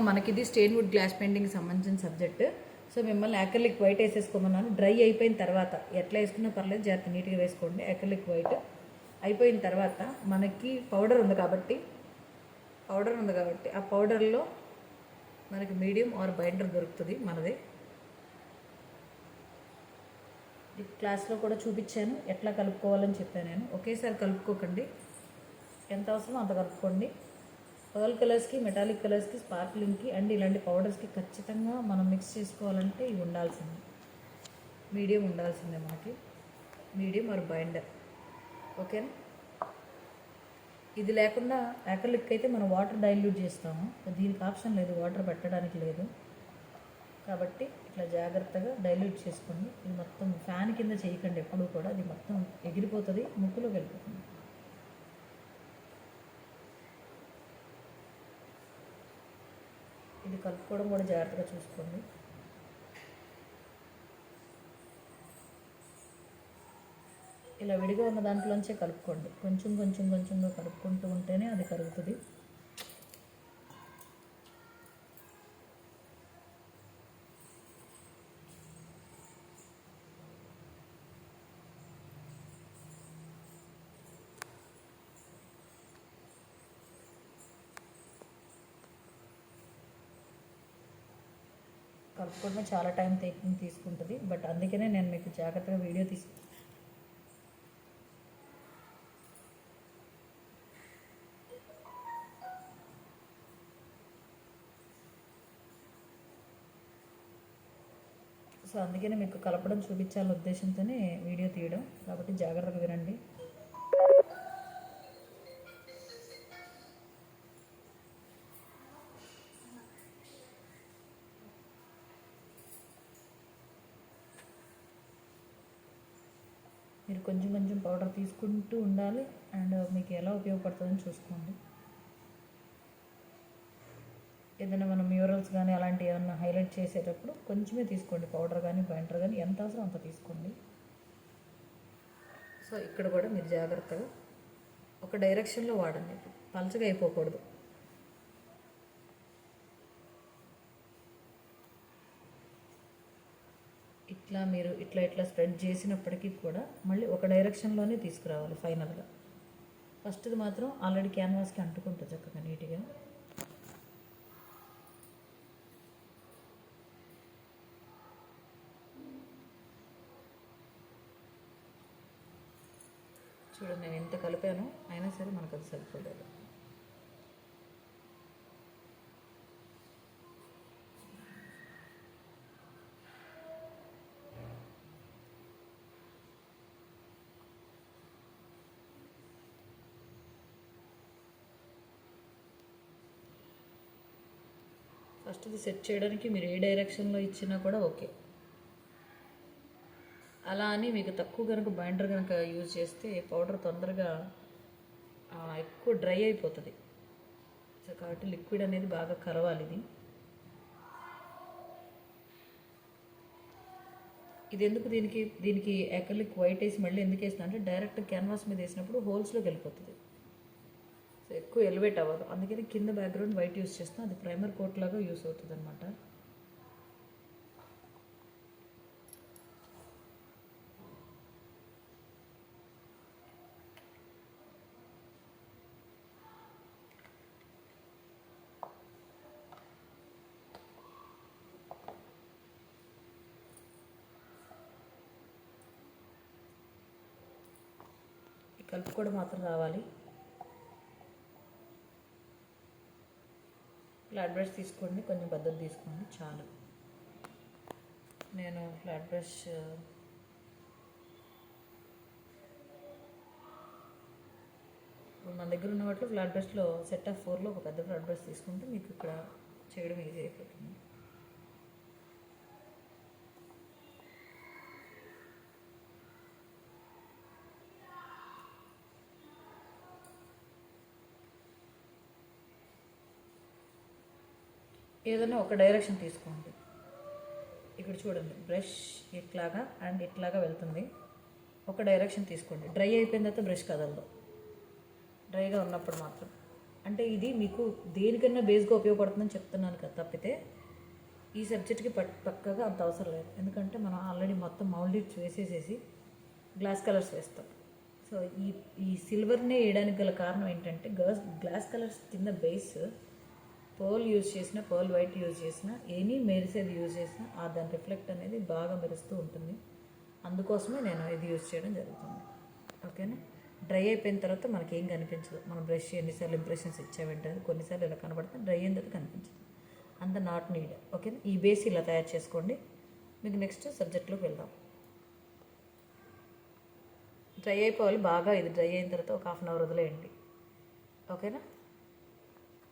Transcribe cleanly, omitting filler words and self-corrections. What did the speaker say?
మనకి ఇది strain would glass పెయింటింగ్కి సంబంధించిన సబ్జెక్ట్. సో మిమ్మల్ని అక్రిలిక్ వైట్ వేసేసుకోమన్నాను. డ్రై అయిపోయిన తర్వాత ఎట్లా వేసుకున్నా పర్లేదు, జాగ్రత్త నీట్గా వేసుకోండి. అక్రిలిక్ వైట్ అయిపోయిన తర్వాత మనకి పౌడర్ ఉంది కాబట్టి ఆ పౌడర్లో మనకి మీడియం ఆర్ బైండర్ దొరుకుతుంది మనది. ఈ క్లాస్లో కూడా చూపించాను ఎట్లా కలుపుకోవాలని చెప్పాను నేను. ఒకేసారి కలుపుకోకండి, ఎంత అవసరమో అంత కలుపుకోండి. పర్ల్ కలర్స్కి, మెటాలిక్ కలర్స్కి, స్పార్క్లింగ్కి అండ్ ఇలాంటి పౌడర్స్కి ఖచ్చితంగా మనం మిక్స్ చేసుకోవాలంటే ఇవి ఉండాల్సిందే, మీడియం ఉండాల్సిందే మనకి, మీడియం ఆర్ బైండర్. ఓకేనా? ఇది లేకుండా అక్రిలిక్ అయితే మనం వాటర్ డైల్యూట్ చేస్తాము, దీనికి ఆప్షన్ లేదు, వాటర్ పెట్టడానికి లేదు. కాబట్టి ఇట్లా జాగ్రత్తగా డైల్యూట్ చేసుకోండి. ఇది మొత్తం ఫ్యాన్ కింద చేయకండి ఎప్పుడూ కూడా, అది మొత్తం ఎగిరిపోతుంది, ముక్కులోకి వెళ్ళిపోతుంది. ఇది కలుపుకోవడం కూడా జాగ్రత్తగా చూసుకోండి. ఇలా విడిగా ఉన్న దాంట్లోంచే కలుపుకోండి, కొంచెంగా కలుపుకుంటూ ఉంటేనే అది కరుగుతుంది. కలుపుకోవడం చాలా టైం తీసుకుంటుంది, బట్ అందుకనే నేను మీకు జాగ్రత్తగా వీడియో సో అందుకనే మీకు కలపడం చూపించాలనే ఉద్దేశంతోనే వీడియో తీయడం, కాబట్టి జాగ్రత్తగా వినండి. మీరు కొంచెం పౌడర్ తీసుకుంటూ ఉండాలి, అండ్ మీకు ఎలా ఉపయోగపడుతుందని చూసుకోండి. ఏదైనా మనం మ్యూరల్స్ కానీ అలాంటివి ఏమన్నా హైలైట్ చేసేటప్పుడు కొంచెమే తీసుకోండి, పౌడర్ కానీ బైండర్ కానీ ఎంత అవసరం అంత తీసుకోండి. సో ఇక్కడ కూడా మీరు జాగ్రత్తగా ఒక డైరెక్షన్లో వాడండి, పలచగా అయిపోకూడదు. ఇట్లా మీరు ఇట్లా స్ప్రెడ్ చేసినప్పటికీ కూడా మళ్ళీ ఒక డైరెక్షన్లోనే తీసుకురావాలి ఫైనల్గా. ఫస్ట్ది మాత్రం ఆల్రెడీ క్యాన్వాస్కి అంటుకుంటుంది చక్కగా నీట్గా. చూడండి, నేను ఎంత కలిపాను అయినా సరే మనకు అది సరిపోలేదు. ఫస్ట్ది సెట్ చేయడానికి మీరు ఏ డైరెక్షన్లో ఇచ్చినా కూడా ఓకే. అలా అని మీకు తక్కువ కనుక బైండర్ కనుక యూజ్ చేస్తే పౌడర్ తొందరగా ఎక్కువ డ్రై అయిపోతుంది. సో కాబట్టి లిక్విడ్ అనేది బాగా కరవాలి. ఇది ఎందుకు దీనికి అక్రిలిక్ వైట్ వేసి మళ్ళీ ఎందుకు వేసిన అంటే డైరెక్ట్ క్యాన్వాస్ మీద వేసినప్పుడు హోల్స్లోకి వెళ్ళిపోతుంది, సో ఎక్కువ ఎలివేట్ అవ్వదు. అందుకని కింద బ్యాక్గ్రౌండ్ వైట్ యూస్ చేస్తాం, అది ప్రైమర్ కోట్ లాగా యూస్ అవుతుంది అనమాట. కలుపుకోవడం మాత్రం రావాలి. ఫ్లాట్ బ్రష్ తీసుకోండి, కొంచెం పెద్దది తీసుకోండి చాలు. నేను ఫ్లాట్ బ్రష్ మన దగ్గర ఉన్న వాటిలో ఫ్లాట్ బ్రష్లో సెట్ ఆఫ్ 4లో ఒక పెద్ద ఫ్లాట్ బ్రష్ తీసుకుంటే మీకు ఇక్కడ చేయడం ఈజీ అయిపోతుంది. ఏదైనా ఒక డైరెక్షన్ తీసుకోండి. ఇక్కడ చూడండి, బ్రష్ ఇట్లాగా అండ్ ఇట్లాగా వెళ్తుంది, ఒక డైరెక్షన్ తీసుకోండి. డ్రై అయిపోయిన తర్వాత బ్రష్ కదలదు, డ్రైగా ఉన్నప్పుడు మాత్రం. అంటే ఇది మీకు దేనికన్నా బేస్గా ఉపయోగపడుతుందని చెప్తున్నాను కదా, తప్పితే ఈ సబ్జెక్ట్కి పక్కగా అంత అవసరం లేదు. ఎందుకంటే మనం ఆల్రెడీ మొత్తం మౌల్డెడ్స్ వేసేసేసి గ్లాస్ కలర్స్ వేస్తాం. సో ఈ సిల్వర్నే వేయడానికి గల కారణం ఏంటంటే గ్లాస్ కలర్స్ కింద బేస్ పర్ల్ యూజ్ చేసిన, పర్ల్ వైట్ యూజ్ చేసిన, ఎనీ మెరిసేది యూజ్ చేసిన దాని రిఫ్లెక్ట్ అనేది బాగా మెరుస్తూ ఉంటుంది. అందుకోసమే నేను ఇది యూజ్ చేయడం జరుగుతుంది. ఓకేనా. డ్రై అయిపోయిన తర్వాత మనకి ఏం కనిపించదు. మనం బ్రష్ ఎన్నిసార్లు ఇంప్రెషన్స్ ఇచ్చామంటే కొన్నిసార్లు ఇలా కనబడుతుంది, డ్రై అయిన తర్వాత కనిపించదు. అంత నాట్ నీడ్. ఓకేనా. ఈ బేస్ ఇలా తయారు చేసుకోండి. మీకు నెక్స్ట్ సబ్జెక్ట్లోకి వెళ్దాం. డ్రై అయిపోవాలి బాగా. ఇది డ్రై అయిన తర్వాత ఒక 1/2 అవర్ వదిలేయండి. ఓకేనా.